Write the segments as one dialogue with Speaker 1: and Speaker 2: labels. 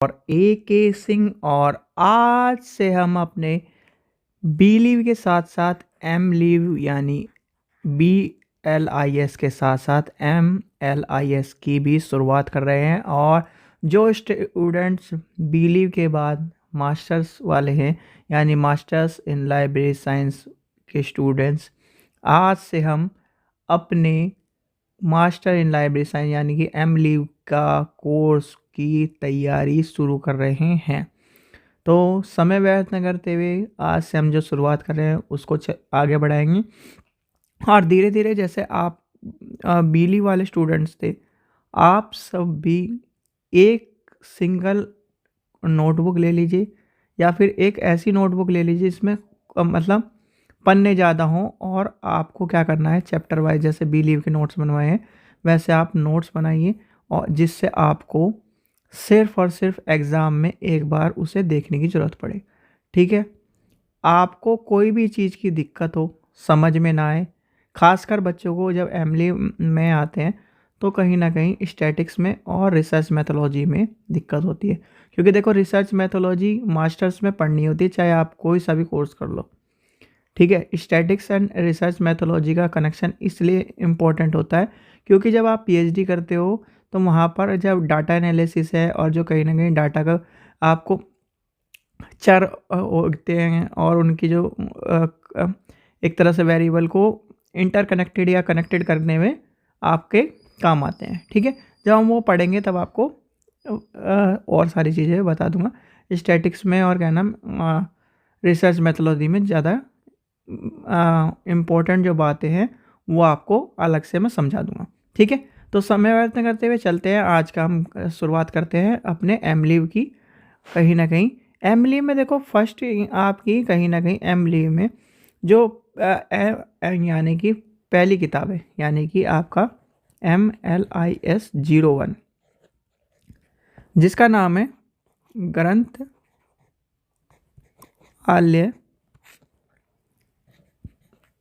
Speaker 1: और ए के सिंह। और आज से हम अपने बी लीव के साथ साथ एम लीव यानी BLIS के साथ साथ MLIS की भी शुरुआत कर रहे हैं। और जो स्टूडेंट्स बी लीव के बाद मास्टर्स वाले हैं यानी मास्टर्स इन लाइब्रेरी साइंस के स्टूडेंट्स, आज से हम अपने मास्टर इन लाइब्रेरी साइंस यानी कि एम लीव का कोर्स की तैयारी शुरू कर रहे हैं। तो समय व्यर्थ न करते हुए आज से हम जो शुरुआत कर रहे हैं उसको आगे बढ़ाएंगे। और धीरे धीरे जैसे आप बीली वाले स्टूडेंट्स थे, आप सब भी एक सिंगल नोटबुक ले लीजिए या फिर एक ऐसी नोटबुक ले लीजिए जिसमें मतलब पन्ने ज़्यादा हों। और आपको क्या करना है, चैप्टर वाइज जैसे बी लीव के नोट्स बनवाए हैं वैसे आप नोट्स बनाइए, और जिससे आपको सिर्फ और सिर्फ एग्ज़ाम में एक बार उसे देखने की ज़रूरत पड़े। ठीक है, आपको कोई भी चीज़ की दिक्कत हो, समझ में ना आए, खासकर बच्चों को जब एमली में आते हैं तो कहीं ना कहीं स्टैटिक्स में और रिसर्च मैथोलॉजी में दिक्कत होती है। क्योंकि देखो, रिसर्च मैथोलॉजी मास्टर्स में पढ़नी होती है, चाहे आप कोई सा भी कोर्स कर लो। ठीक है, स्टैटिक्स एंड रिसर्च मैथोलॉजी का कनेक्शन इसलिए इम्पोर्टेंट होता है क्योंकि जब आप PhD करते हो तो वहाँ पर जब डाटा एनालिसिस है और जो कहीं ना कहीं डाटा का आपको चर होते हैं और उनकी जो एक तरह से वेरिएबल को इंटरकनेक्टेड या कनेक्टेड करने में आपके काम आते हैं। ठीक है, जब हम वो पढ़ेंगे तब आपको और सारी चीज़ें बता दूंगा स्टैटिक्स में, और क्या नाम रिसर्च मेथोलॉजी में ज़्यादा इम्पोर्टेंट जो बातें हैं वो आपको अलग से मैं समझा दूंगा। ठीक है, तो समय व्यर्थ न करते हुए चलते हैं, आज का हम शुरुआत करते हैं अपने एमलीव की। कहीं ना कहीं एमलीव में देखो, फर्स्ट आपकी कहीं ना कहीं एमलीव में जो यानी कि पहली किताब है यानी कि आपका MLIS 01 जिसका नाम है ग्रंथ आल्य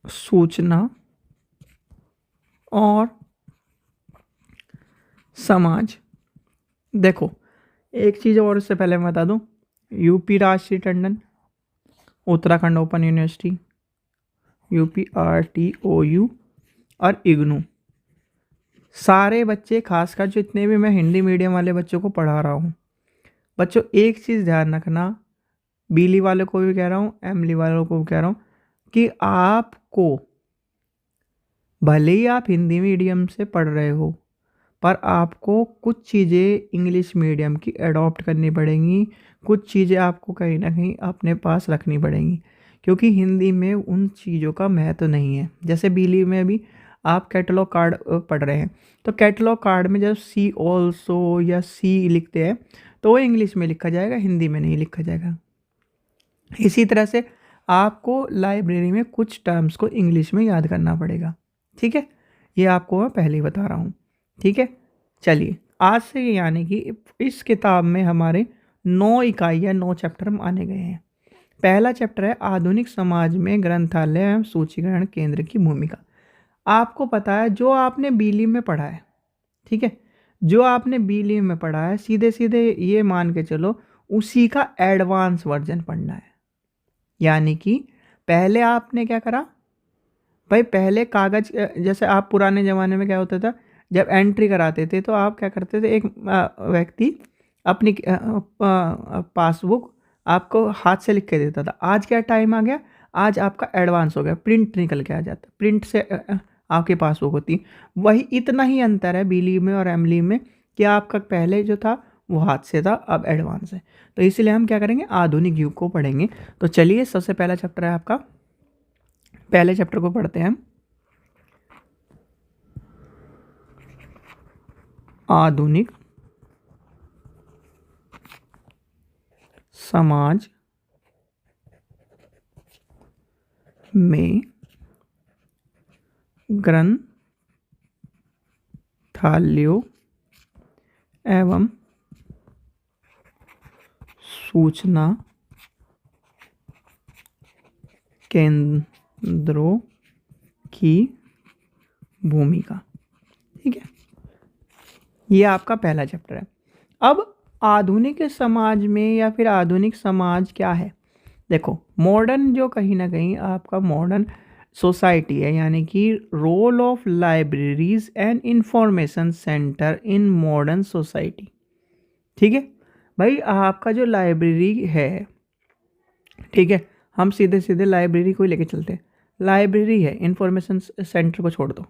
Speaker 1: सूचना और समाज। देखो, एक चीज़ और इससे पहले मैं बता दूं, UP Rajarshi Tandon, Uttarakhand open university, UPRTOU और इग्नू, सारे बच्चे, खासकर जो इतने भी मैं हिंदी मीडियम वाले बच्चों को पढ़ा रहा हूँ, बच्चों एक चीज़ ध्यान रखना, बीली वालों को भी कह रहा हूँ, एमली वालों को भी कह रहा हूँ कि आपको भले ही आप हिंदी मीडियम से पढ़ रहे हो पर आपको कुछ चीज़ें इंग्लिश मीडियम की अडॉप्ट करनी पड़ेंगी, कुछ चीज़ें आपको कहीं ना कहीं अपने पास रखनी पड़ेंगी क्योंकि हिंदी में उन चीज़ों का महत्व नहीं है। जैसे बीली में भी आप कैटलॉग कार्ड पढ़ रहे हैं तो कैटलॉग कार्ड में जब सी ऑल्सो या सी लिखते हैं तो वो इंग्लिश में लिखा जाएगा, हिंदी में नहीं लिखा जाएगा। इसी तरह से आपको लाइब्रेरी में कुछ टर्म्स को इंग्लिश में याद करना पड़ेगा। ठीक है, ये आपको मैं पहले ही बता रहा हूँ। ठीक है, चलिए आज से यानी कि इस किताब में हमारे 9 इकाइयाँ 9 चैप्टर माने गए हैं। पहला चैप्टर है आधुनिक समाज में ग्रंथालय एवं सूचीकरण केंद्र की भूमिका। आपको पता है जो आपने बीली में पढ़ा है, ठीक है, जो आपने बीली में पढ़ा है सीधे सीधे ये मान के चलो उसी का एडवांस वर्जन पढ़ना है। यानी कि पहले आपने क्या करा भाई, पहले कागज जैसे आप पुराने ज़माने में क्या होता था, जब एंट्री कराते थे तो आप क्या करते थे, एक व्यक्ति अपनी पासबुक आपको हाथ से लिख के देता था। आज क्या टाइम आ गया, आज आपका एडवांस हो गया, प्रिंट निकल के आ जाता, प्रिंट से आपकी पासबुक होती। वही इतना ही अंतर है बीली में और एमली में कि आपका पहले जो था वो हाथ से था, अब एडवांस है। तो इसलिए हम क्या करेंगे, आधुनिक युग को पढ़ेंगे। तो चलिए, सबसे पहला चैप्टर है आपका, पहले चैप्टर को पढ़ते हैं हम, आधुनिक समाज में ग्रंथालयों एवं सूचना केंद्रों की भूमिका। ठीक है, ये आपका पहला चैप्टर है। अब आधुनिक समाज में या फिर आधुनिक समाज क्या है? देखो, मॉडर्न जो कहीं ना कहीं आपका मॉडर्न सोसाइटी है, यानी कि role of libraries and information centre in modern society. ठीक है भाई, आपका जो लाइब्रेरी है, ठीक है, हम सीधे सीधे लाइब्रेरी को ही लेके चलते हैं। लाइब्रेरी है, इंफॉर्मेशन सेंटर को छोड़ दो।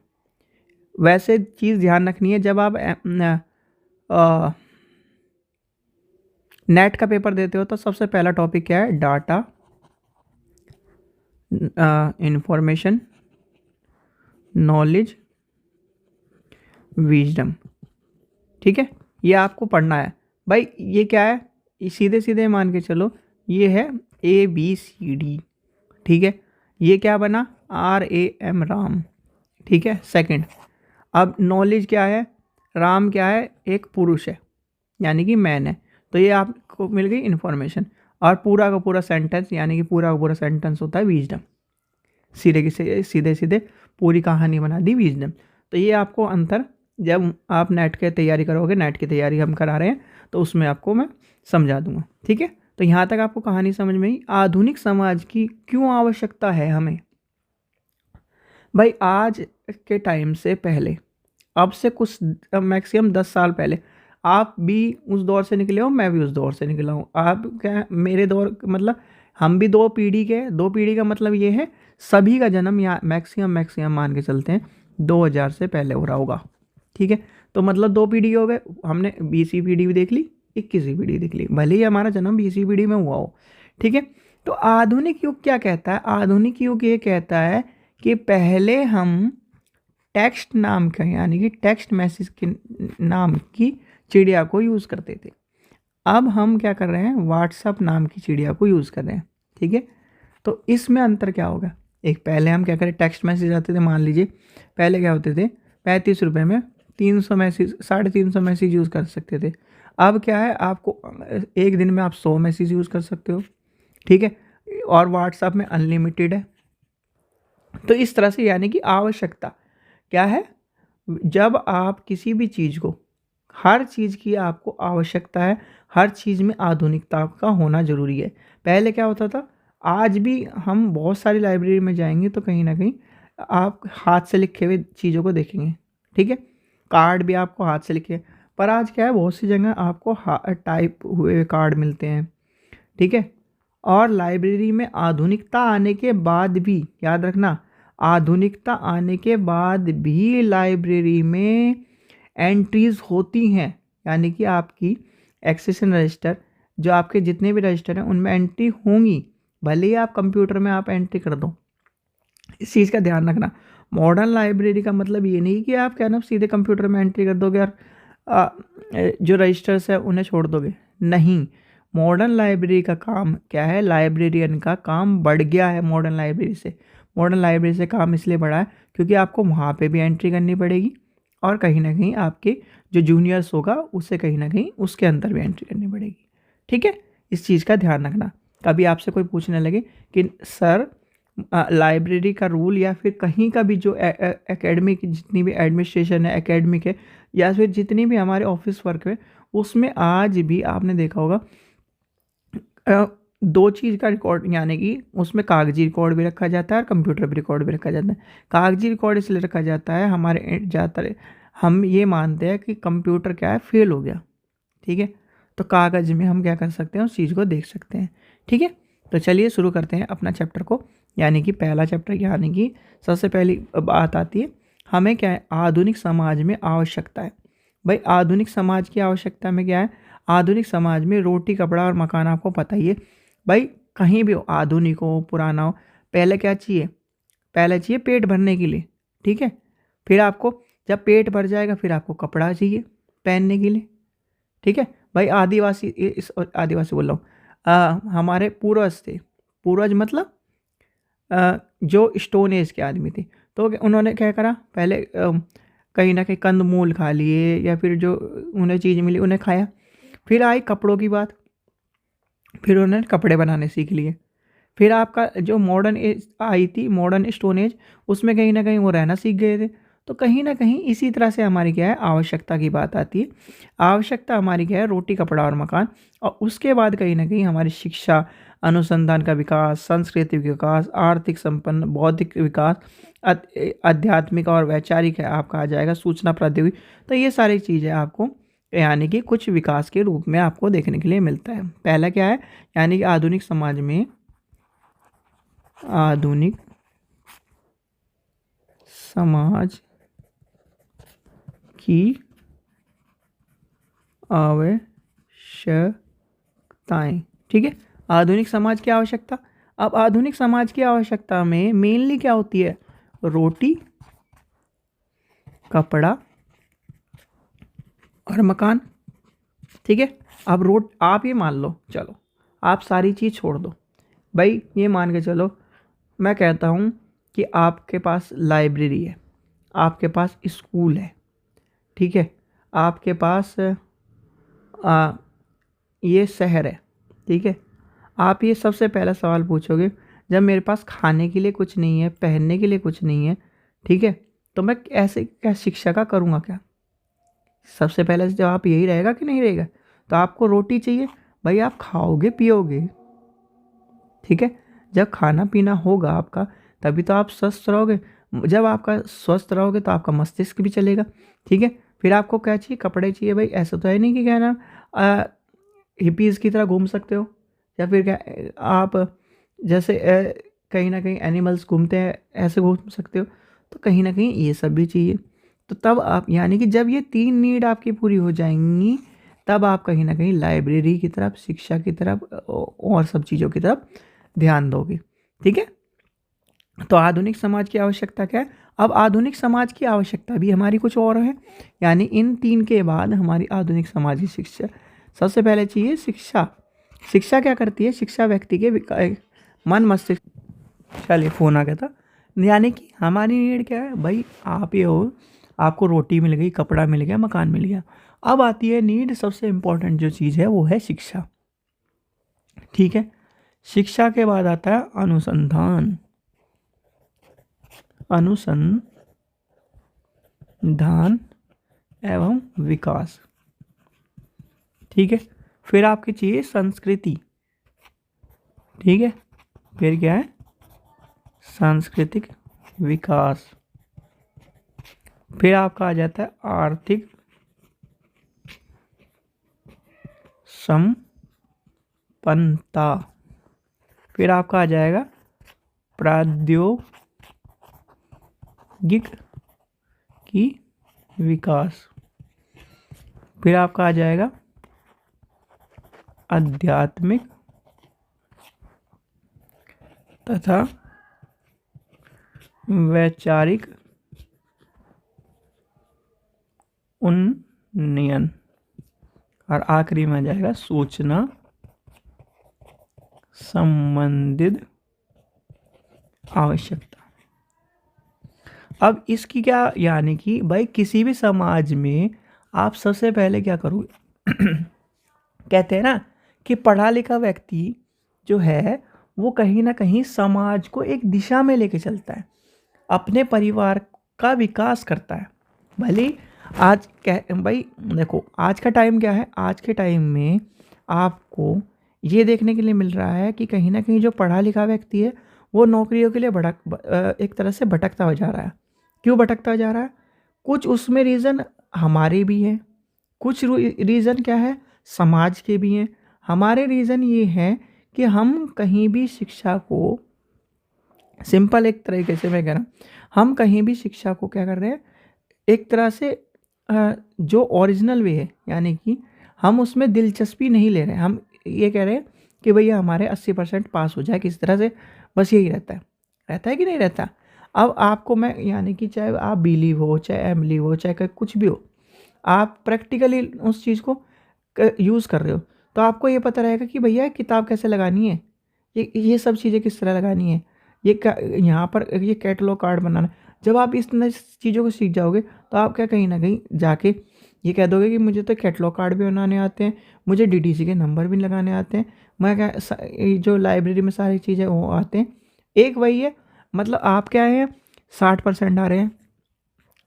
Speaker 1: वैसे चीज़ ध्यान रखनी है, जब आप नेट का पेपर देते हो तो सबसे पहला टॉपिक क्या है? Data, information, knowledge, wisdom. ठीक है, ये आपको पढ़ना है भाई। ये क्या है? ये सीधे सीधे मान के चलो, ये है ABCD। ठीक है, ये क्या बना? RAM, राम। ठीक है, सेकंड। अब नॉलेज क्या है? राम क्या है? एक पुरुष है, यानी कि मैन है। तो ये आपको मिल गई इन्फॉर्मेशन। और पूरा का पूरा सेंटेंस, यानी कि पूरा का पूरा सेंटेंस होता है विजडम। सीधे सीधे पूरी कहानी बना दी विजडम। तो ये आपको अंतर, जब आप नेट की तैयारी करोगे, नेट की तैयारी हम करा रहे हैं, तो उसमें आपको मैं समझा दूंगा। ठीक है, तो यहाँ तक आपको कहानी समझ में आई। आधुनिक समाज की क्यों आवश्यकता है हमें? भाई, आज के टाइम से पहले, अब से कुछ मैक्सिमम 10 साल पहले, आप भी उस दौर से निकले हो, मैं भी उस दौर से निकला हूँ। आप क्या, मेरे दौर मतलब हम भी 2 पीढ़ी के, 2 पीढ़ी का मतलब ये है सभी का जन्म या मैक्सिमम मान के चलते हैं 2000 से पहले हो रहा होगा। ठीक है, तो मतलब 2 पीढ़ी हो गए। हमने 20वीं पीढ़ी भी देख ली, 21वीं पीढ़ी देख ली, भले ही हमारा जन्म 20वीं पीढ़ी में हुआ हो। ठीक है, तो आधुनिक युग क्या कहता है? आधुनिक युग ये कहता है कि पहले हम टेक्स्ट नाम का, यानी कि टेक्स्ट मैसेज के नाम की चिड़िया को यूज़ करते थे। अब हम क्या कर रहे हैं? व्हाट्सअप नाम की चिड़िया को यूज़ कर रहे हैं। ठीक है, तो इसमें अंतर क्या होगा? एक, पहले हम क्या करें, टेक्स्ट मैसेज आते थे, मान लीजिए पहले क्या होते थे, 35 रुपये में 300 मैसेज, 350 मैसेज यूज़ कर सकते थे। अब क्या है, आपको एक दिन में आप 100 मैसेज यूज़ कर सकते हो। ठीक है, और व्हाट्सएप में अनलिमिटेड है। तो इस तरह से, यानी कि आवश्यकता क्या है? जब आप किसी भी चीज़ को, हर चीज़ की आपको आवश्यकता है, हर चीज़ में आधुनिकता का होना ज़रूरी है। पहले क्या होता था, आज भी हम बहुत सारी लाइब्रेरी में जाएंगे तो कहीं ना कहीं आप हाथ से लिखे हुए चीज़ों को देखेंगे। ठीक है, कार्ड भी आपको हाथ से लिखे, पर आज क्या है, बहुत सी जगह आपको टाइप हुए कार्ड मिलते हैं। ठीक है, और लाइब्रेरी में आधुनिकता आने के बाद भी, याद रखना, आधुनिकता आने के बाद भी लाइब्रेरी में एंट्रीज होती हैं, यानी कि आपकी एक्सेशन रजिस्टर, जो आपके जितने भी रजिस्टर हैं उनमें एंट्री होंगी, भले ही आप कंप्यूटर में आप एंट्री कर दो। इस चीज़ का ध्यान रखना। मॉडर्न लाइब्रेरी का मतलब ये नहीं कि आप क्या ना सीधे कंप्यूटर में एंट्री कर दोगे और जो रजिस्टर्स है उन्हें छोड़ दोगे। नहीं, मॉडर्न लाइब्रेरी का काम क्या है? लाइब्रेरियन का काम बढ़ गया है मॉडर्न लाइब्रेरी से। मॉडर्न लाइब्रेरी से काम इसलिए बढ़ा है क्योंकि आपको वहाँ पे भी एंट्री करनी पड़ेगी, और कहीं ना कहीं आपके जो जूनियर्स होगा उससे कहीं ना कहीं उसके अंदर भी एंट्री करनी पड़ेगी। ठीक है, इस चीज़ का ध्यान रखना। कभी आपसे कोई पूछने लगे कि सर लाइब्रेरी का रूल, या फिर कहीं का भी जो एकेडमिक, जितनी भी एडमिनिस्ट्रेशन है एकेडमिक है, या फिर जितनी भी हमारे ऑफिस वर्क है, उसमें आज भी आपने देखा होगा 2 चीज़ का रिकॉर्ड, यानी कि उसमें कागजी रिकॉर्ड भी रखा जाता है और कंप्यूटर भी रिकॉर्ड भी रखा जाता है। कागजी रिकॉर्ड इसलिए रखा जाता है, हमारे ज़्यादातर हम ये मानते हैं कि कंप्यूटर क्या है, फेल हो गया। ठीक है, तो कागज़ में हम क्या कर सकते हैं, उस चीज़ को देख सकते हैं। ठीक है, तो चलिए शुरू करते हैं अपना चैप्टर को, यानी कि पहला चैप्टर, यानी कि सबसे पहली बात आती है हमें क्या है, आधुनिक समाज में आवश्यकता है। भाई, आधुनिक समाज की आवश्यकता में क्या है? आधुनिक समाज में रोटी, कपड़ा और मकान, आपको पता ही है भाई, कहीं भी हो, आधुनिक हो पुराना हो, पहले क्या चाहिए? पहले चाहिए पेट भरने के लिए। ठीक है, फिर आपको जब पेट भर जाएगा फिर आपको कपड़ा चाहिए पहनने के लिए। ठीक है भाई, आदिवासी, इस आदिवासी बोल रहा हूँ, हमारे पूर्वज थे, पूर्वज मतलब जो स्टोन एज के आदमी थे, तो उन्होंने क्या करा, पहले कहीं ना कहीं कंदमूल खा लिए, या फिर जो उन्हें चीज़ मिली उन्हें खाया। फिर आई कपड़ों की बात, फिर उन्होंने कपड़े बनाने सीख लिए। फिर आपका जो मॉडर्न एज आई थी, मॉडर्न स्टोन एज, उसमें कहीं ना कहीं वो रहना सीख गए थे, तो कहीं ना कहीं इसी तरह से हमारी क्या है, आवश्यकता की बात आती है। आवश्यकता हमारी क्या है, रोटी कपड़ा और मकान। और उसके बाद कहीं ना कहीं हमारी शिक्षा, अनुसंधान का विकास, सांस्कृतिक विकास, आर्थिक संपन्न, बौद्धिक विकास, आध्यात्मिक और वैचारिक है आपका आ जाएगा, सूचना प्रौद्योगिकी। तो ये सारी चीज़ें आपको यानी कि कुछ विकास के रूप में आपको देखने के लिए मिलता है। पहला क्या है, यानी कि आधुनिक समाज में, आधुनिक समाज की आवश्यकताएं। ठीक है, आधुनिक समाज की आवश्यकता। अब आधुनिक समाज की आवश्यकता में मेनली क्या होती है, रोटी, कपड़ा और मकान। ठीक है, अब आप ये मान लो, चलो आप सारी चीज़ छोड़ दो भाई, ये मान के चलो, मैं कहता हूँ कि आपके पास लाइब्रेरी है, आपके पास स्कूल है, ठीक है, आपके पास ये शहर है, ठीक है। आप ये सबसे पहला सवाल पूछोगे, जब मेरे पास खाने के लिए कुछ नहीं है, पहनने के लिए कुछ नहीं है, ठीक है, तो मैं ऐसे क्या शिक्षा का करूँगा क्या? सबसे पहले जवाब यही रहेगा कि नहीं रहेगा? तो आपको रोटी चाहिए भाई, आप खाओगे पियोगे, ठीक है। जब खाना पीना होगा आपका, तभी तो आप स्वस्थ रहोगे। जब आपका स्वस्थ रहोगे तो आपका मस्तिष्क भी चलेगा, ठीक है। फिर आपको क्या चाहिए, कपड़े चाहिए भाई। ऐसा तो है नहीं कि क्या ना हिपीज़ की तरह घूम सकते हो, या फिर क्या आप जैसे कहीं ना कहीं एनिमल्स घूमते हैं ऐसे घूम सकते हो। तो कहीं ना कहीं ये सब भी चाहिए। तो तब आप यानी कि जब ये 3 नीड आपकी पूरी हो जाएंगी, तब आप कहीं ना कहीं लाइब्रेरी की तरफ, शिक्षा की तरफ और सब चीज़ों की तरफ ध्यान दोगे, ठीक है। तो आधुनिक समाज की आवश्यकता क्या है? अब आधुनिक समाज की आवश्यकता भी हमारी कुछ और है, यानी इन 3 के बाद हमारी आधुनिक समाज की शिक्षा। सबसे पहले चाहिए शिक्षा। शिक्षा क्या करती है? शिक्षा व्यक्ति के मन मस्तिष्क, चलिए फ़ोन आ गया था। यानी कि हमारी नीड क्या है भाई, आप ये हो, आपको रोटी मिल गई, कपड़ा मिल गया, मकान मिल गया। अब आती है नीड, सबसे इम्पोर्टेंट जो चीज़ है वो है शिक्षा, ठीक है। शिक्षा के बाद आता है अनुसंधान, अनुसंधान एवं विकास, ठीक है। फिर आपकी चाहिए संस्कृति, ठीक है। फिर क्या है? सांस्कृतिक विकास। फिर आपका आ जाता है आर्थिक संपन्नता। फिर आपका आ जाएगा प्रौद्योगिक की विकास। फिर आपका आ जाएगा आध्यात्मिक तथा वैचारिक उन्नयन। और आखिरी में आ जाएगा सूचना संबंधित आवश्यकता। अब इसकी क्या, यानी कि भाई किसी भी समाज में आप सबसे पहले क्या करोगे कहते हैं ना कि पढ़ा लिखा व्यक्ति जो है वो कहीं ना कहीं समाज को एक दिशा में लेके चलता है, अपने परिवार का विकास करता है। भले आज क्या भाई, देखो आज का टाइम क्या है, आज के टाइम में आपको ये देखने के लिए मिल रहा है कि कहीं ना कहीं जो पढ़ा लिखा व्यक्ति है वो नौकरियों के लिए एक तरह से भटकता हो जा रहा है। क्यों भटकता जा रहा है? कुछ उसमें रीज़न हमारे भी हैं, कुछ रीज़न क्या है, समाज के भी हैं। हमारे रीज़न ये हैं कि हम कहीं भी शिक्षा को, सिंपल एक तरीके से मैं कह रहा हूँ, हम कहीं भी शिक्षा को क्या कर रहे हैं, एक तरह से जो ओरिजिनल वे है, यानी कि हम उसमें दिलचस्पी नहीं ले रहे हैं। हम ये कह रहे हैं कि भैया हमारे 80% पास हो जाए किस तरह से, बस यही रहता है। रहता है कि नहीं रहता? अब आपको मैं, यानी कि चाहे आप बिलीव हो, चाहे एमली हो, चाहे कुछ भी हो, आप प्रैक्टिकली उस चीज़ को यूज़ कर रहे हो, तो आपको ये पता रहेगा कि भैया किताब कैसे लगानी है, ये सब चीज़ें किस तरह लगानी है, यहाँ पर ये कैटलॉग कार्ड बनाना। जब आप इस चीज़ों को सीख जाओगे तो आप क्या कहीं ना कहीं जाके ये कह दोगे कि मुझे तो कैटलॉग कार्ड भी बनाने आते हैं, मुझे डीटीसी के नंबर भी लगाने आते हैं, मैं क्या जो लाइब्रेरी में सारी चीज़ें वो आते हैं। एक वही है, मतलब आप क्या है 60% आ रहे हैं,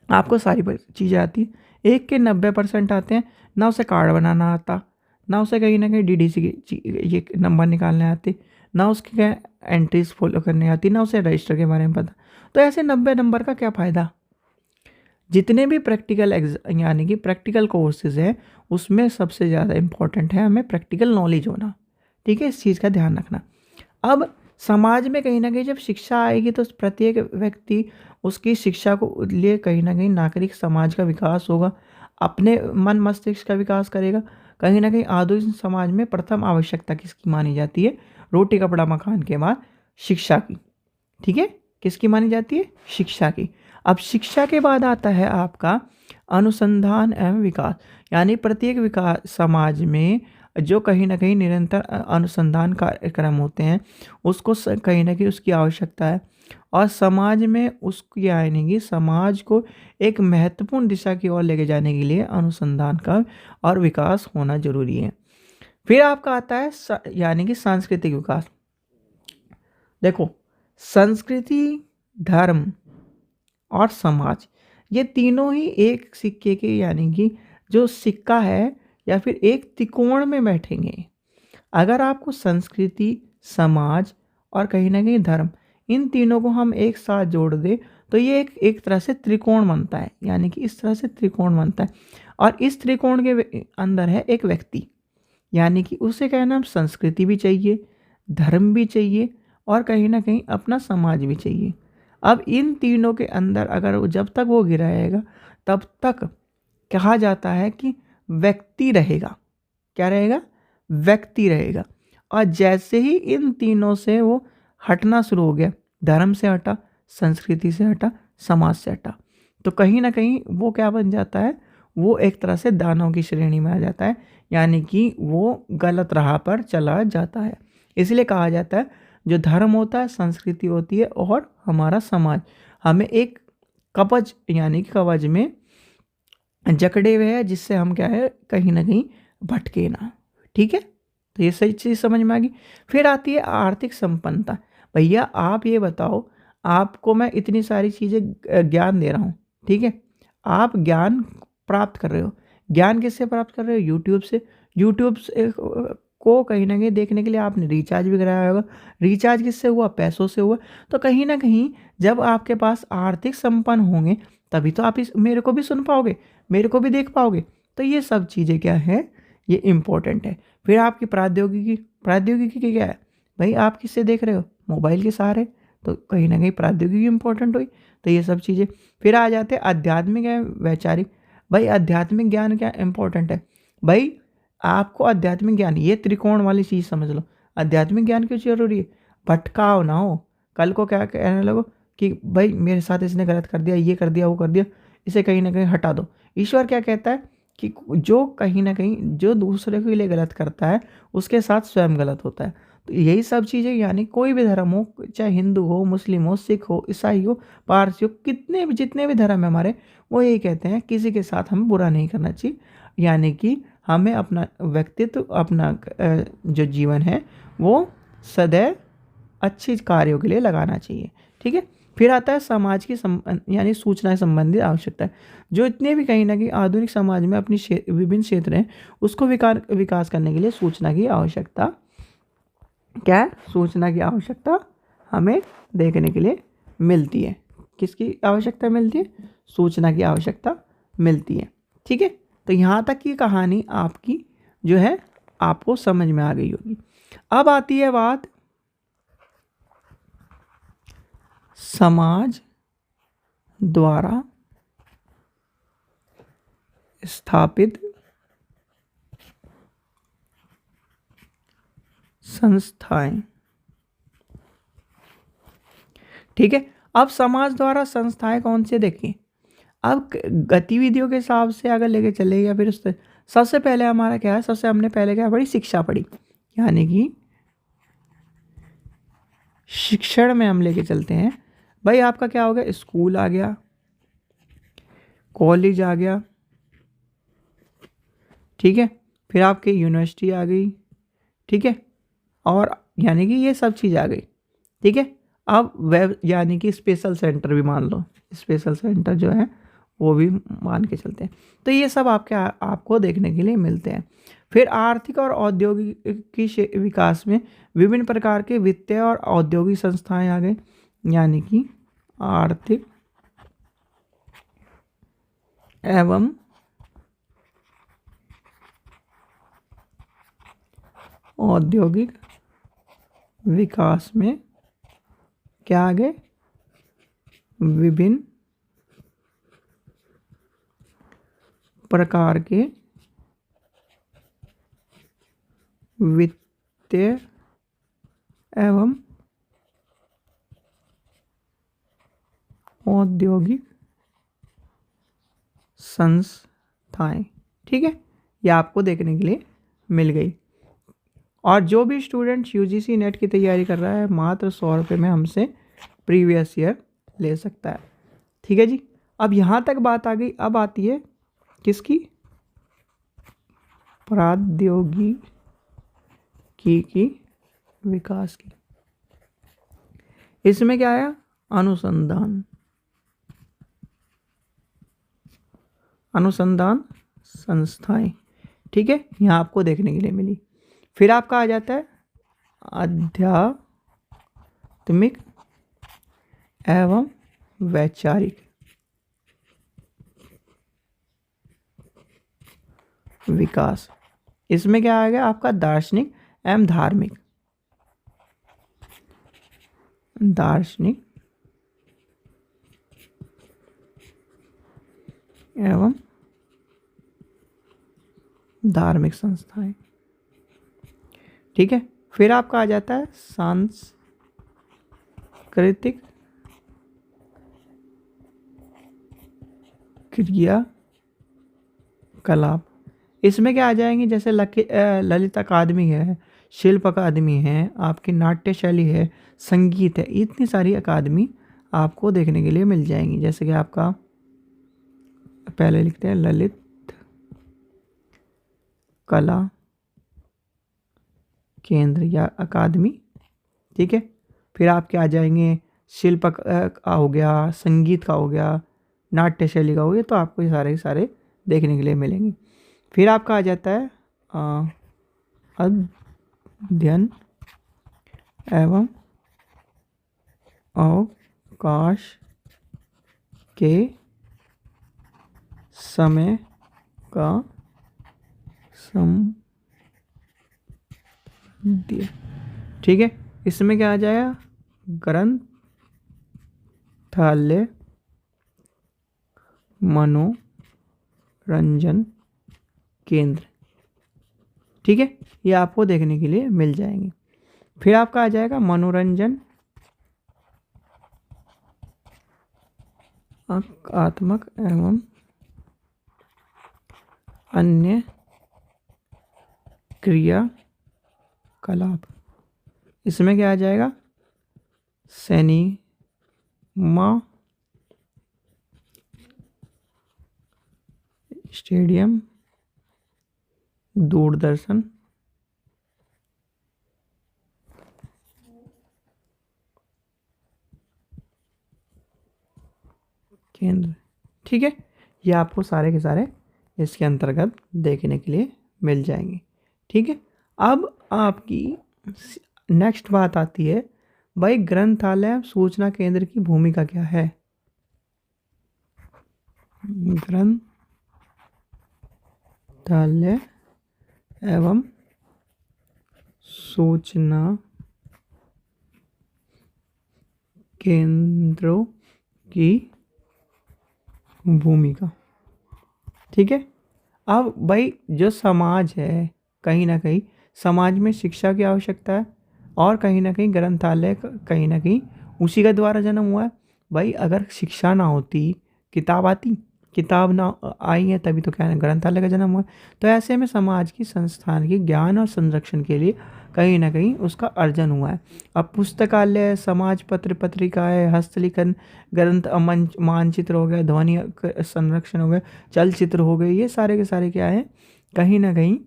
Speaker 1: आपको सारी चीज़ें आती हैं। एक के 90% आते हैं, ना उसे कार्ड बनाना आता, ना उसे कहीं ना कहीं डीडीसी की ये नंबर निकालने आते, ना उसकी क्या एंट्रीज फॉलो करने आती, ना उसे रजिस्टर के बारे में पता। तो ऐसे 90 नंबर का क्या फ़ायदा। जितने भी प्रैक्टिकल यानी कि प्रैक्टिकल कोर्सेज हैं, उसमें सबसे ज़्यादा इम्पॉर्टेंट है हमें प्रैक्टिकल नॉलेज होना। ठीक है, इस चीज़ का ध्यान रखना। अब समाज में कहीं ना कहीं जब शिक्षा आएगी तो प्रत्येक व्यक्ति उसकी शिक्षा को लिए कहीं ना कहीं नागरिक समाज का विकास होगा, अपने मन मस्तिष्क का विकास करेगा। कहीं ना कहीं आधुनिक समाज में प्रथम आवश्यकता किसकी मानी जाती है, रोटी कपड़ा मकान के बाद शिक्षा की। ठीक है, किसकी मानी जाती है, शिक्षा की। अब शिक्षा के बाद आता है आपका अनुसंधान एवं विकास, यानी प्रत्येक विकास समाज में जो कहीं ना कहीं निरंतर अनुसंधान कार्यक्रम होते हैं, उसको कहीं ना कहीं उसकी आवश्यकता है। और समाज में उसकी यानी कि समाज को एक महत्वपूर्ण दिशा की ओर लेके जाने के लिए अनुसंधान का और विकास होना जरूरी है। फिर आपका आता है यानी कि सांस्कृतिक विकास। देखो, संस्कृति, धर्म और समाज, ये तीनों ही एक सिक्के के यानी कि जो सिक्का है या फिर एक त्रिकोण में बैठेंगे। अगर आपको संस्कृति, समाज और कहीं ना कहीं धर्म, इन तीनों को हम एक साथ जोड़ दें तो ये एक तरह से त्रिकोण बनता है, यानी कि इस तरह से त्रिकोण बनता है। और इस त्रिकोण के अंदर है एक व्यक्ति, यानी कि उसे कहना हम संस्कृति भी चाहिए, धर्म भी चाहिए और कहीं ना कहीं अपना समाज भी चाहिए। अब इन तीनों के अंदर अगर जब तक वो गिरा रहेगा तब तक कहा जाता है कि व्यक्ति रहेगा। क्या रहेगा, व्यक्ति रहेगा। और जैसे ही इन तीनों से वो हटना शुरू हो गया, धर्म से हटा, संस्कृति से हटा, समाज से हटा, तो कहीं ना कहीं वो क्या बन जाता है, वो एक तरह से दानव की श्रेणी में आ जाता है, यानी कि वो गलत राह पर चला जाता है। इसलिए कहा जाता है जो धर्म होता है, संस्कृति होती है और हमारा समाज हमें एक कवच यानी कि कवच में जकड़े हुए है, जिससे हम क्या है कहीं ना कहीं भटके ना। ठीक है, तो ये सही चीज़ समझ में आ गई। फिर आती है आर्थिक संपन्नता। भैया आप ये बताओ, आपको मैं इतनी सारी चीज़ें ज्ञान दे रहा हूँ, ठीक है, आप ज्ञान प्राप्त कर रहे हो, ज्ञान किससे प्राप्त कर रहे हो, यूट्यूब से। यूट्यूब से को कहीं ना कहीं देखने के लिए आपने रिचार्ज भी कराया होगा, रिचार्ज किससे हुआ, पैसों से हुआ। तो कहीं ना कहीं जब आपके पास आर्थिक संपन्न होंगे तभी तो आप इस मेरे को भी सुन पाओगे, मेरे को भी देख पाओगे। तो ये सब चीज़ें क्या है, ये इम्पोर्टेंट है। फिर आपकी प्रौद्योगिकी, प्रौद्योगिकी क्या है भाई, आप किससे देख रहे हो, मोबाइल के सहारे, तो कहीं ना कहीं प्रौद्योगिकी इंपॉर्टेंट हुई। तो ये सब चीज़ें। फिर आ जाते हैं आध्यात्मिक है वैचारिक। भाई आध्यात्मिक ज्ञान क्या इंपॉर्टेंट है, भाई आपको आध्यात्मिक ज्ञान, ये त्रिकोण वाली चीज़ समझ लो। आध्यात्मिक ज्ञान क्यों जरूरी है, भटकाव ना हो, कल को क्या कहने लगो कि भाई मेरे साथ इसने गलत कर दिया, ये कर दिया, वो कर दिया, इसे कहीं ना कहीं हटा दो। ईश्वर क्या कहता है कि जो कहीं ना कहीं जो दूसरे के लिए गलत करता है उसके साथ स्वयं गलत होता है। तो यही सब चीज़ें, यानी कोई भी धर्म हो, चाहे हिंदू हो, मुस्लिम हो, सिख हो, ईसाई हो, पारसी हो, कितने भी जितने भी धर्म है हमारे, वो यही कहते हैं किसी के साथ हमें बुरा नहीं करना चाहिए, यानी कि हमें अपना व्यक्तित्व, अपना जो जीवन है वो सदैव अच्छी कार्यों के लिए लगाना चाहिए। ठीक है। फिर आता है समाज की यानी सूचना संबंधित आवश्यकता है। जो इतने भी कहीं ना कहीं आधुनिक समाज में अपनी विभिन्न क्षेत्र हैं उसको विकास करने के लिए सूचना की आवश्यकता क्या है, सूचना की आवश्यकता हमें देखने के लिए मिलती है। किसकी आवश्यकता मिलती है, सूचना की आवश्यकता मिलती है। ठीक है, तो यहाँ तक की कहानी आपकी जो है आपको समझ में आ गई होगी। अब आती है बात समाज द्वारा स्थापित संस्थाएं। ठीक है, अब समाज द्वारा संस्थाएं कौन से देखें, अब गतिविधियों के हिसाब से अगर लेके चले या फिर उससे सबसे पहले हमारा क्या है, सबसे हमने पहले क्या पढ़ी, शिक्षा पढ़ी, यानी कि शिक्षण में हम लेके चलते हैं। भाई आपका क्या हो गया, स्कूल आ गया, कॉलेज आ गया, ठीक है, फिर आपकी यूनिवर्सिटी आ गई, ठीक है, और यानी कि ये सब चीज़ आ गई। ठीक है, अब वेब यानी कि स्पेशल सेंटर भी मान लो, स्पेशल सेंटर जो है वो भी मान के चलते हैं। तो ये सब आपको देखने के लिए मिलते हैं। फिर आर्थिक और औद्योगिक विकास में विभिन्न प्रकार के वित्तीय और औद्योगिक संस्थाएं आ गए, यानी कि आर्थिक एवं औद्योगिक विकास में क्या आ गए, विभिन्न प्रकार के वित्तीय एवं औद्योगिक संस्थाएं। ठीक है, ये आपको देखने के लिए मिल गई। और जो भी स्टूडेंट यूजीसी नेट की तैयारी कर रहा है मात्र 100 रुपये में हमसे प्रीवियस ईयर ले सकता है। ठीक है जी, अब यहाँ तक बात आ गई। अब आती है किसकी, प्रौद्योगिकी की विकास की। इसमें क्या आया, अनुसंधान संस्थाएं। ठीक है, यहाँ आपको देखने के लिए मिली। फिर आपका आ जाता है आध्यात्मिक एवं वैचारिक विकास। इसमें क्या आ गया आपका, दार्शनिक एवं धार्मिक संस्थाएं। ठीक है, फिर आपका आ जाता है सांस्कृतिक क्रियाकलाप। इसमें क्या आ जाएंगे, जैसे ललित अकादमी है, शिल्प अकादमी है, आपकी नाट्य शैली है, संगीत है, इतनी सारी अकादमी आपको देखने के लिए मिल जाएंगी। जैसे कि आपका पहले लिखते हैं ललित कला केंद्र या अकादमी। ठीक है, फिर आपके आ जाएंगे शिल्प का हो गया, संगीत का हो गया, नाट्य शैली का हो गया, तो आपको ये सारे के सारे देखने के लिए मिलेंगे। फिर आपका आ जाता है अध्ययन एवं अवकाश के समय का संबंध। ठीक है, इसमें क्या आ जाएगा, ग्रंथालय, मनोरंजन केंद्र। ठीक है, ये आपको देखने के लिए मिल जाएंगे। फिर आपका आ जाएगा मनोरंजन आत्मक एवं अन्य क्रियाकलाप। इसमें क्या आ जाएगा, सिनेमा, स्टेडियम, दूरदर्शन केंद्र। ठीक है, ये आपको सारे के सारे इसके अंतर्गत देखने के लिए मिल जाएंगे। ठीक है, अब आपकी नेक्स्ट बात आती है, भाई ग्रंथालय सूचना केंद्र की भूमिका क्या है। ग्रंथालय एवं सूचना केंद्रों की भूमिका। ठीक है, अब भाई जो समाज है, कहीं ना कहीं समाज में शिक्षा की आवश्यकता है, और कहीं ना कहीं ग्रंथालय कहीं ना कहीं उसी का द्वारा जन्म हुआ है। भाई अगर शिक्षा ना होती, किताब ना आई है, तभी तो क्या है ग्रंथालय का जन्म हुआ है। तो ऐसे में समाज की संस्थान की ज्ञान और संरक्षण के लिए कहीं ना कहीं उसका अर्जन हुआ है। अब पुस्तकालय, समाज पत्र, पत्रिकाएं, हस्तलिखन, ग्रंथ, मंच, मानचित्र हो गया, ध्वनि संरक्षण हो गया, चलचित्र हो गए, ये सारे के सारे क्या है, कहीं ना कहीं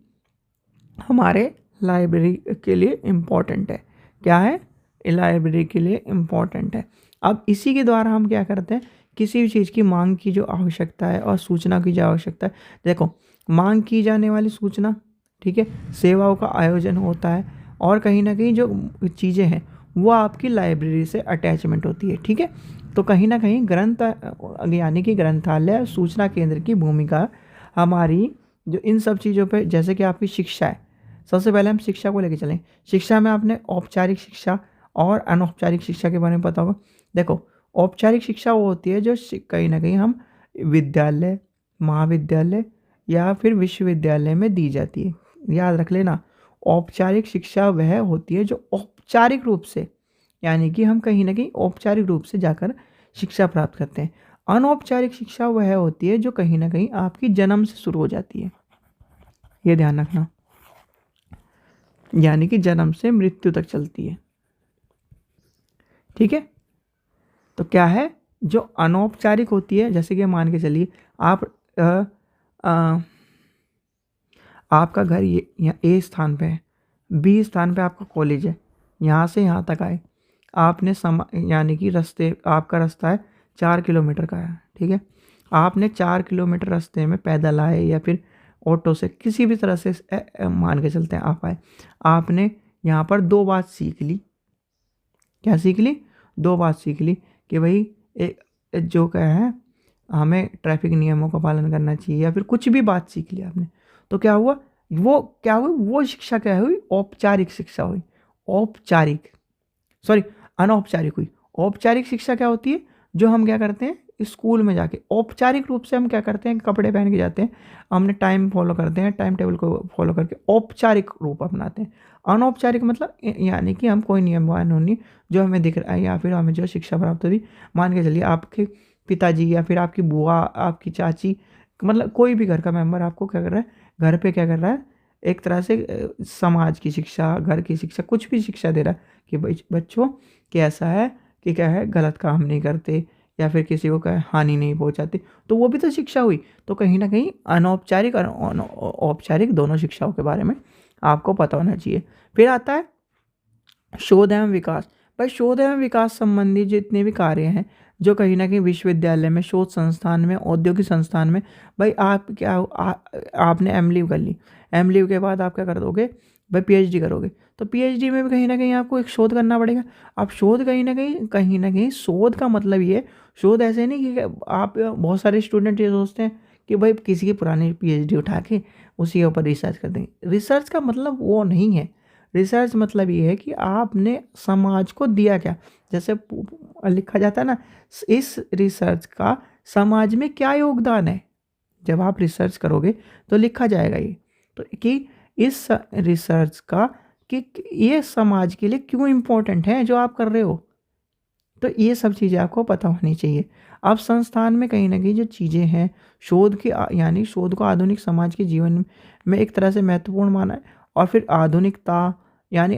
Speaker 1: हमारे लाइब्रेरी के लिए इम्पोर्टेंट है। क्या है, लाइब्रेरी के लिए इम्पोर्टेंट है। अब इसी के द्वारा हम क्या करते हैं किसी भी चीज़ की मांग की जो आवश्यकता है और सूचना की जो आवश्यकता है, देखो मांग की जाने वाली सूचना, ठीक है, सेवाओं का आयोजन होता है, और कहीं ना कहीं जो चीज़ें हैं वो आपकी लाइब्रेरी से अटैचमेंट होती है, ठीक है। तो कहीं ना कहीं ग्रंथ यानी कि ग्रंथालय सूचना केंद्र की भूमिका हमारी जो इन सब चीज़ों पे, जैसे कि आपकी शिक्षा है, सबसे पहले हम शिक्षा को लेकर चलें। शिक्षा में आपने औपचारिक शिक्षा और अनौपचारिक शिक्षा के बारे में पता होगा। देखो औपचारिक शिक्षा वो होती है जो कहीं ना कहीं हम विद्यालय, महाविद्यालय या फिर विश्वविद्यालय में दी जाती है। याद रख लेना, औपचारिक शिक्षा वह होती है जो औपचारिक रूप से, यानी कि हम कहीं ना कहीं औपचारिक रूप से जाकर शिक्षा प्राप्त करते हैं। अनौपचारिक शिक्षा वह होती है जो कहीं ना कहीं आपकी जन्म से शुरू हो जाती है, ये ध्यान रखना, यानी कि जन्म से मृत्यु तक चलती है, ठीक है। तो क्या है, जो अनौपचारिक होती है, जैसे कि मान के चलिए आप आपका घर ये ए स्थान पे है, बी स्थान पे आपका कॉलेज है, यहाँ से यहाँ तक आए आपने यानी कि आपका रास्ता है 4 किलोमीटर का है, ठीक है। आपने 4 किलोमीटर रास्ते में पैदल आए या फिर ऑटो से, किसी भी तरह से मान के चलते हैं आप आए, आपने यहाँ पर दो बात सीख ली। क्या सीख ली? दो बात सीख ली कि भाई जो क्या है, हमें ट्रैफिक नियमों का पालन करना चाहिए, या फिर कुछ भी बात सीख ली आपने। तो क्या हुआ, वो शिक्षा क्या हुई, औपचारिक शिक्षा हुई। औपचारिक, सॉरी, अनौपचारिक हुई। औपचारिक शिक्षा क्या होती है, जो हम क्या करते हैं स्कूल में जाके, औपचारिक रूप से हम क्या करते हैं, कपड़े पहन के जाते हैं, हमने टाइम फॉलो करते हैं, टाइम टेबल को फॉलो करके औपचारिक रूप अपनाते हैं। अनौपचारिक मतलब यानी कि हम कोई नियम कानून जो हमें दिख रहा है या फिर हमें जो शिक्षा प्राप्त हुई, मान के चलिए आपके पिताजी या फिर आपकी बुआ, आपकी चाची, मतलब कोई भी घर का मेंबर आपको क्या कर रहा है, घर पे क्या कर रहा है, एक तरह से समाज की शिक्षा, घर की शिक्षा, कुछ भी शिक्षा दे रहा है कि बच्चों कि ऐसा है कि क्या है, गलत काम नहीं करते या फिर किसी को क्या हानि नहीं पहुंचाते। तो वो भी तो शिक्षा हुई। तो कहीं ना कहीं अनौपचारिक और औपचारिक दोनों शिक्षाओं के बारे में आपको पता होना चाहिए। फिर आता है शोध एवं विकास। भाई शोध एवं विकास संबंधी जितने भी कार्य हैं, जो कहीं ना कहीं विश्वविद्यालय में, शोध संस्थान में, औद्योगिक संस्थान में, भाई आप क्या आपने एम.लिव कर ली, एम.लिव के बाद आप क्या कर दोगे भाई, पीएचडी करोगे। तो पीएचडी में भी कहीं ना कहीं आपको एक शोध करना पड़ेगा। अब शोध कहीं ना कहीं शोध का मतलब ये, शोध ऐसे नहीं कि आप, बहुत सारे स्टूडेंट ये सोचते हैं कि भाई किसी की पुरानी पीएचडी उठा के उसी के ऊपर रिसर्च कर देंगे। रिसर्च का मतलब वो नहीं है। रिसर्च मतलब ये है कि आपने समाज को दिया क्या, जैसे लिखा जाता है ना, इस रिसर्च का समाज में क्या योगदान है। जब आप रिसर्च करोगे तो लिखा जाएगा ये, तो कि इस रिसर्च का कि ये समाज के लिए क्यों इम्पोर्टेंट है जो आप कर रहे हो। तो ये सब चीज़ें आपको पता होनी चाहिए। अब संस्थान में कहीं ना कहीं जो चीज़ें हैं, शोध की यानी शोध को आधुनिक समाज के जीवन में एक तरह से महत्वपूर्ण माना है। और फिर आधुनिकता यानी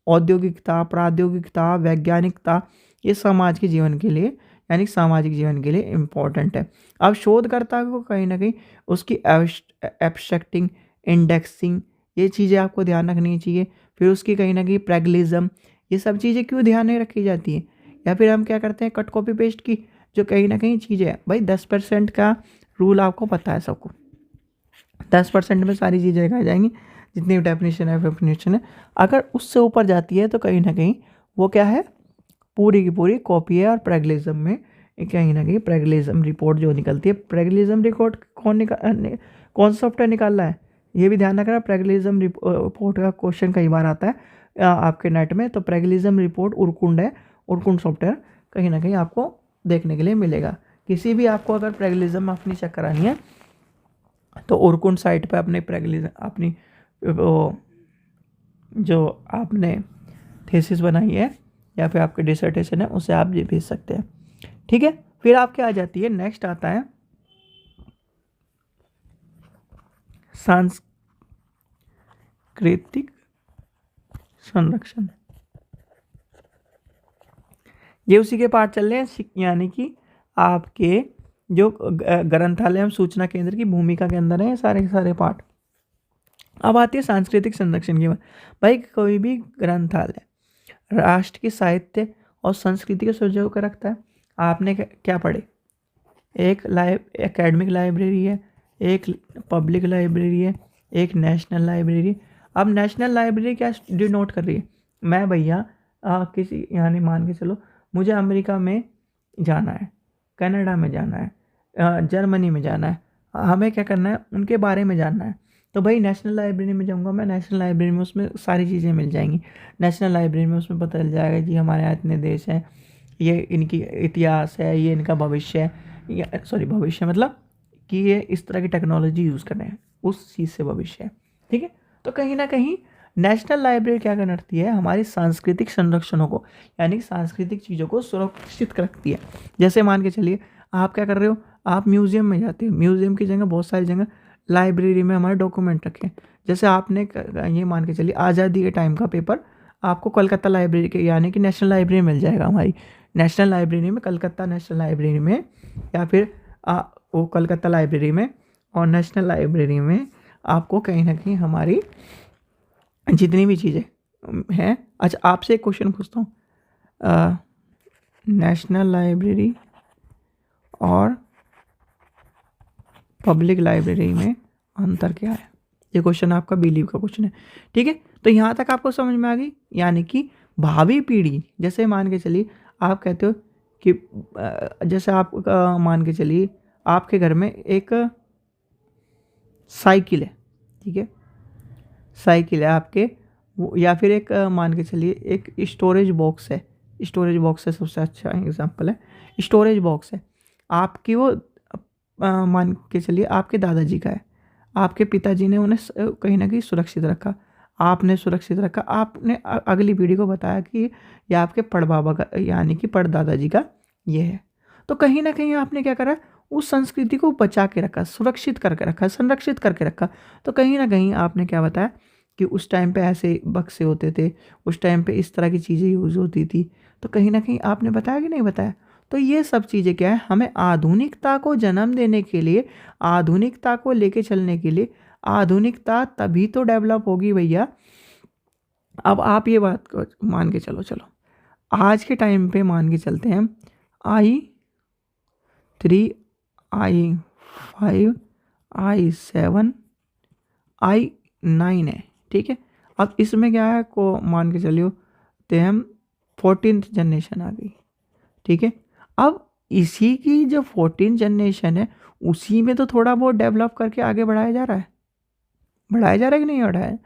Speaker 1: औद्योगिकता, प्राद्योगिकता, वैज्ञानिकता, ये समाज के जीवन के लिए यानी सामाजिक जीवन के लिए इम्पोर्टेंट है। अब शोधकर्ता को कहीं ना कहीं उसकी एब्स्ट्रैक्टिंग, इंडेक्सिंग, ये चीज़ें आपको ध्यान रखनी चाहिए। फिर उसकी कहीं ना कहीं प्रेगलिज्म, ये सब चीज़ें क्यों ध्यान में रखी जाती हैं। या फिर हम क्या करते हैं, कट कॉपी पेस्ट की जो कहीं ना कहीं चीज़ें हैं। भाई 10% का रूल आपको पता है सबको, 10% में सारी चीज़ें दिखाई जाएंगी, जितनी भी डेफिनेशन है। अगर उससे ऊपर जाती है तो कहीं ना कहीं वो क्या है, पूरी की पूरी कॉपी है। और प्रेगलिज्म में कहीं ना कहीं प्रेगलिज्म रिपोर्ट जो निकलती है, प्रेगलिज्म रिपोर्ट कौन सॉफ्टवेयर निकाल रहा है, ये भी ध्यान रखना। प्रेगलिज्म रिपोर्ट का क्वेश्चन कई बार आता है आपके नेट में। तो प्रेगलिज्म रिपोर्ट उरकुंड है, उरकुंड सॉफ्टवेयर कहीं ना कहीं आपको देखने के लिए मिलेगा। किसी भी आपको अगर प्रेगलिज्म अपनी चेक करानी है तो उरकुंड साइट पे अपने प्रेगलिज्म, अपनी जो आपने थीसिस बनाई है या फिर आपके डिसर्टेशन है, उसे आप ये भेज सकते हैं, ठीक है। फिर आपके आ जाती है, नेक्स्ट आता है सांस्कृतिक संरक्षण। ये उसी के पार्ट चल रहे हैं, यानी कि आपके जो ग्रंथालय एवं सूचना केंद्र की भूमिका के अंदर है सारे के सारे पार्ट। अब आती है सांस्कृतिक संरक्षण की बात। भाई कोई भी ग्रंथालय राष्ट्र की साहित्य और संस्कृति के सुझाव कर रखता है। आपने क्या पढ़े, एक एकेडमिक लाइब्रेरी है, एक पब्लिक लाइब्रेरी है, एक नेशनल लाइब्रेरी। अब नेशनल लाइब्रेरी क्या डिनोट कर रही है? मैं भैया किसी यानी मान के चलो मुझे अमेरिका में जाना है, कनाडा में जाना है, जर्मनी में जाना है, हमें क्या करना है, उनके बारे में जानना है। तो भाई नेशनल लाइब्रेरी में जाऊँगा मैं, नेशनल लाइब्रेरी में उसमें सारी चीज़ें मिल जाएंगी। नेशनल लाइब्रेरी में उसमें पता चल जाएगा जी हमारे यहाँ इतने देश हैं, ये इनकी इतिहास है, ये इनका भविष्य है, या सॉरी भविष्य मतलब कि ये इस तरह की टेक्नोलॉजी यूज़ कर रहे हैं, उस चीज़ से भविष्य है। ठीक है, तो कहीं ना कहीं नेशनल लाइब्रेरी क्या करती है, हमारी सांस्कृतिक संरक्षणों को यानी सांस्कृतिक चीज़ों को सुरक्षित रखती है। जैसे मान के चलिए आप क्या कर रहे हो, आप म्यूज़ियम में जाते हो, म्यूज़ियम की जगह बहुत सारी जगह लाइब्रेरी में हमारे डॉक्यूमेंट रखे। जैसे आपने ये मान के चलिए आज़ादी के टाइम का पेपर आपको कोलकाता लाइब्रेरी के यानी कि नेशनल लाइब्रेरी मिल जाएगा। हमारी नेशनल लाइब्रेरी में, कलकत्ता नेशनल लाइब्रेरी में, या फिर वो कलकत्ता लाइब्रेरी में और नेशनल लाइब्रेरी में आपको कहीं ना कहीं हमारी जितनी भी चीज़ें हैं। अच्छा, आपसे एक क्वेश्चन पूछता हूँ, नेशनल लाइब्रेरी और पब्लिक लाइब्रेरी में अंतर क्या है? ये क्वेश्चन आपका बिलीव का क्वेश्चन है। ठीक है, तो यहाँ तक आपको समझ में आ गई। यानी कि भावी पीढ़ी, जैसे मान के चलिए आप कहते हो कि जैसे आप मान के चलिए आपके घर में एक साइकिल है, ठीक है, साइकिल है आपके या फिर एक मान के चलिए एक स्टोरेज बॉक्स है, स्टोरेज बॉक्स है सबसे अच्छा एग्जांपल है, स्टोरेज बॉक्स है आपकी, वो मान के चलिए आपके दादाजी का है, आपके पिताजी ने उन्हें कहीं ना कहीं सुरक्षित रखा, आपने सुरक्षित रखा, आपने अगली पीढ़ी को बताया कि ये आपके पड़बाबा का यानी कि पड़दादाजी का ये है। तो कहीं ना कहीं आपने क्या करा, उस संस्कृति को बचा के रखा, सुरक्षित करके रखा, संरक्षित करके रखा। तो कहीं ना कहीं आपने क्या बताया कि उस टाइम पे ऐसे बक्से होते थे, उस टाइम पे इस तरह की चीज़ें यूज़ होती थी। तो कहीं ना कहीं आपने बताया कि नहीं बताया? तो ये सब चीज़ें क्या है, हमें आधुनिकता को जन्म देने के लिए, आधुनिकता को लेके चलने के लिए, आधुनिकता तभी तो डेवलप होगी भैया। अब आप ये बात को मान के चलो आज के टाइम पे मान के चलते हैं i3, i5, i7, i9 है। ठीक है, अब इसमें क्या है को मान के चलियो तो हम 14th जनरेशन आ गई। ठीक है, अब इसी की जो 14th जनरेशन है उसी में तो थोड़ा बहुत डेवलप करके आगे बढ़ाया जा रहा है, बढ़ाया जा रहा है कि नहीं बढ़ाया है?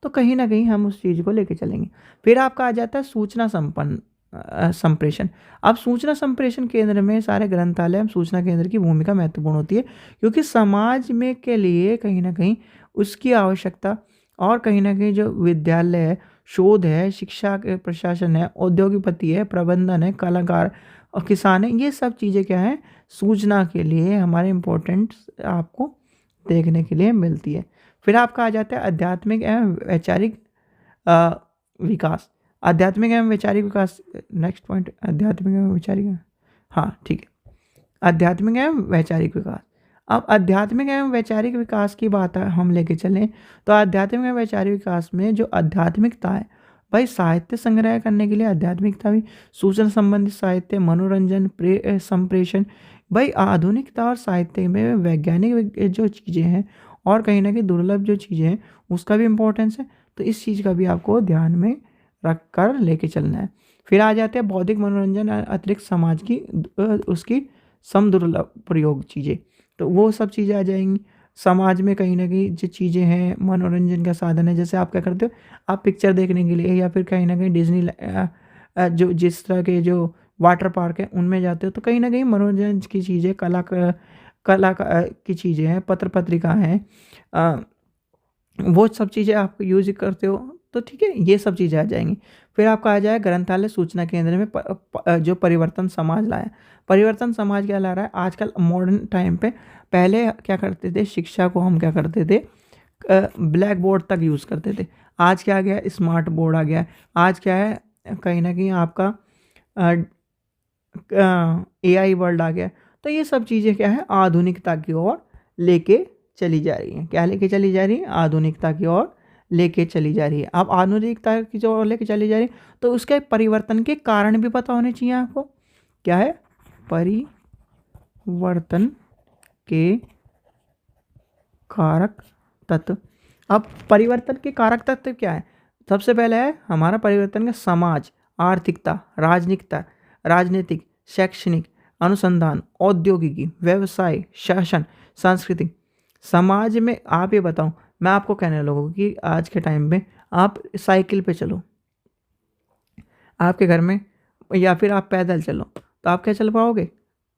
Speaker 1: तो कहीं ना कहीं हम उस चीज़ को लेके चलेंगे। फिर आपका आ जाता है सूचना संप्रेषण। अब सूचना संप्रेषण केंद्र में सारे ग्रंथालय एवं सूचना केंद्र की भूमिका महत्वपूर्ण होती है, क्योंकि समाज में के लिए कहीं ना कहीं उसकी आवश्यकता, और कहीं ना कहीं जो विद्यालय है, शोध है, शिक्षा के प्रशासन है, औद्योगिकपति है, प्रबंधन है, कलाकार और किसान है, ये सब चीज़ें क्या है, सूचना के लिए हमारे इम्पोर्टेंट आपको देखने के लिए मिलती है। फिर आपका आ जाता है आध्यात्मिक एवं वैचारिक विकास। आध्यात्मिक एवं वैचारिक विकास, नेक्स्ट पॉइंट आध्यात्मिक एवं वैचारिक, हाँ ठीक है, आध्यात्मिक एवं वैचारिक विकास। अब आध्यात्मिक एवं वैचारिक विकास की बात हम लेके चलें तो आध्यात्मिक एवं वैचारिक विकास में जो आध्यात्मिकता है भाई, साहित्य संग्रह करने के लिए आध्यात्मिकता भी, सूचना संबंधित साहित्य, मनोरंजन, संप्रेषण, भाई आधुनिकता और साहित्य में वैज्ञानिक जो चीज़ें हैं और कहीं ना कहीं दुर्लभ जो चीज़ें हैं उसका भी इम्पोर्टेंस है। तो इस चीज़ का भी आपको ध्यान में रख कर लेके चलना है। फिर आ जाते हैं बौद्धिक मनोरंजन अतिरिक्त समाज की उसकी समदुर्लभ प्रयोग चीज़ें, तो वो सब चीज़ें आ जाएंगी। समाज में कहीं ना कहीं जो चीज़ें हैं मनोरंजन का साधन है, जैसे आप क्या करते हो, आप पिक्चर देखने के लिए या फिर कहीं ना कहीं डिज्नी जो जिस तरह के जो वाटर पार्क है उनमें जाते हो, तो कहीं ना कहीं मनोरंजन की चीज़ें, कला की चीज़ें हैं, पत्र पत्रिका हैं, वो सब चीज़ें आप यूज करते हो। तो ठीक है, ये सब चीज़ें आ जाएंगी। फिर आपका आ जाए ग्रंथालय सूचना केंद्र में जो परिवर्तन समाज लाया। परिवर्तन समाज क्या ला रहा है आजकल मॉडर्न टाइम पे? पहले क्या करते थे, शिक्षा को हम क्या करते थे, ब्लैक बोर्ड तक यूज़ करते थे। आज क्या आ गया, स्मार्ट बोर्ड आ गया। आज क्या है, कहीं ना कहीं आपका AI वर्ल्ड आ गया। तो ये सब चीज़ें क्या है, आधुनिकता की ओर लेके चली जा रही हैं। क्या लेके चली जा रही है, आधुनिकता की ओर लेके चली जा रही है। अब आधुनिकता की जो ओर लेके चली जा रही है तो उसके परिवर्तन के कारण भी पता होने चाहिए आपको। क्या है, परिवर्तन के कारक तत्व। अब परिवर्तन के कारक तत्व क्या है? सबसे पहले है हमारा परिवर्तन का समाज, आर्थिकता, राजनीतिक, शैक्षणिक, अनुसंधान, औद्योगिकी, व्यवसाय, शासन, सांस्कृतिक। समाज में आप ये बताओ, मैं आपको कहने लोगों कि आज के टाइम में आप साइकिल पे चलो आपके घर में, या फिर आप पैदल चलो, तो आप क्या चल पाओगे?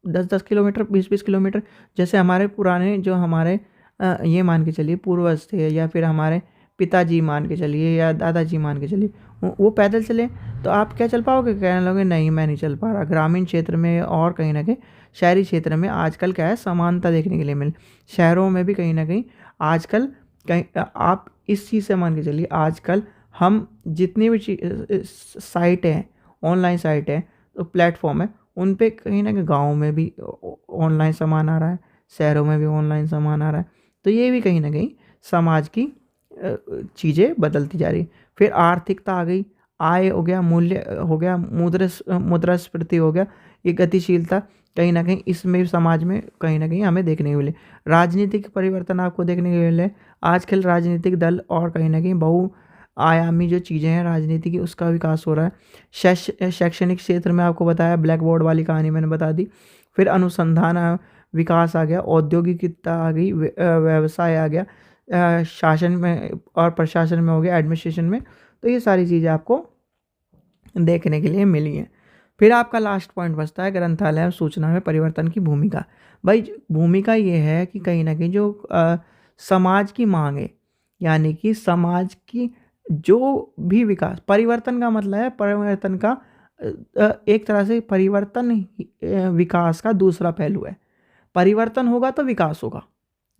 Speaker 1: 10-10 किलोमीटर, 20-20 किलोमीटर। जैसे हमारे पुराने जो हमारे ये मान के चलिए पूर्वज थे, या फिर हमारे पिताजी मान के चलिए, या दादाजी मान के चलिए, वो पैदल चले, तो आप क्या चल पाओगे? कहने लगे नहीं मैं नहीं चल पा रहा। ग्रामीण क्षेत्र में और कहीं ना कहीं शहरी क्षेत्र में आजकल क्या है, समानता देखने के लिए मिल, शहरों में भी कहीं ना कहीं आजकल कहीं आप इस चीज़ से मान के चलिए, आजकल हम जितनी भी साइट हैं, ऑनलाइन साइट है, तो प्लेटफॉर्म है, उन पे कहीं ना कहीं गाँव में भी ऑनलाइन सामान आ रहा है, शहरों में भी ऑनलाइन सामान आ रहा है। तो ये भी कहीं ना कहीं समाज की चीज़ें बदलती जा रही। फिर आर्थिकता आ गई, आय हो गया, मूल्य हो गया, मुद्रास्फीति हो गया, ये गतिशीलता कहीं ना कहीं इसमें समाज में कहीं ना कहीं हमें देखने को मिले। राजनीतिक परिवर्तन आपको देखने को मिले, आजकल राजनीतिक दल और कहीं ना कहीं बहुआयामी जो चीज़ें हैं राजनीति की, उसका विकास हो रहा है। शैक्षणिक क्षेत्र में आपको बताया, ब्लैक बोर्ड वाली कहानी मैंने बता दी। फिर अनुसंधान विकास आ गया, औद्योगिकता आ गई, व्यवसाय आ गया, शासन में और प्रशासन में हो गया, एडमिनिस्ट्रेशन में। तो ये सारी चीज़ें आपको देखने के लिए मिली हैं। फिर आपका लास्ट पॉइंट बचता है ग्रंथालय और सूचना में परिवर्तन की भूमिका। भाई भूमिका ये है कि कहीं ना कहीं जो समाज की मांग है, यानी कि समाज की जो भी विकास, परिवर्तन का मतलब है, परिवर्तन का एक तरह से परिवर्तन विकास का दूसरा पहलू है। परिवर्तन होगा तो विकास होगा,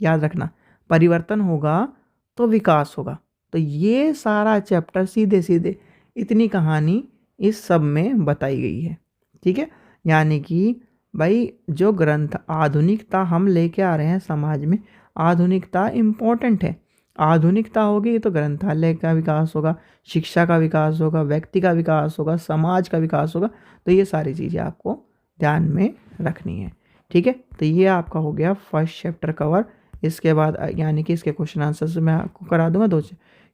Speaker 1: याद रखना, परिवर्तन होगा तो विकास होगा। तो ये सारा चैप्टर सीधे सीधे इतनी कहानी इस सब में बताई गई है, ठीक है। यानी कि भाई जो ग्रंथ आधुनिकता हम लेके आ रहे हैं समाज में, आधुनिकता इम्पोर्टेंट है। आधुनिकता होगी तो ग्रंथालय का विकास होगा, शिक्षा का विकास होगा, व्यक्ति का विकास होगा, समाज का विकास होगा। तो ये सारी चीज़ें आपको ध्यान में रखनी है, ठीक है। तो ये आपका हो गया फर्स्ट चैप्टर कवर। इसके बाद यानी कि इसके क्वेश्चन आंसर्स मैं आपको करा दूंगा दो,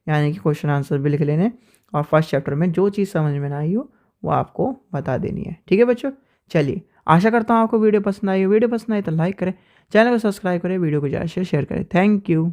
Speaker 1: यानी कि क्वेश्चन आंसर भी लिख लेने, और फर्स्ट चैप्टर में जो चीज़ समझ में ना आई हो वो आपको बता देनी है, ठीक है बच्चों। चलिए, आशा करता हूँ आपको वीडियो पसंद आई हो। वीडियो पसंद आई तो लाइक करें, चैनल को सब्सक्राइब करें, वीडियो को ज़्यादा से शेयर करें। Thank you.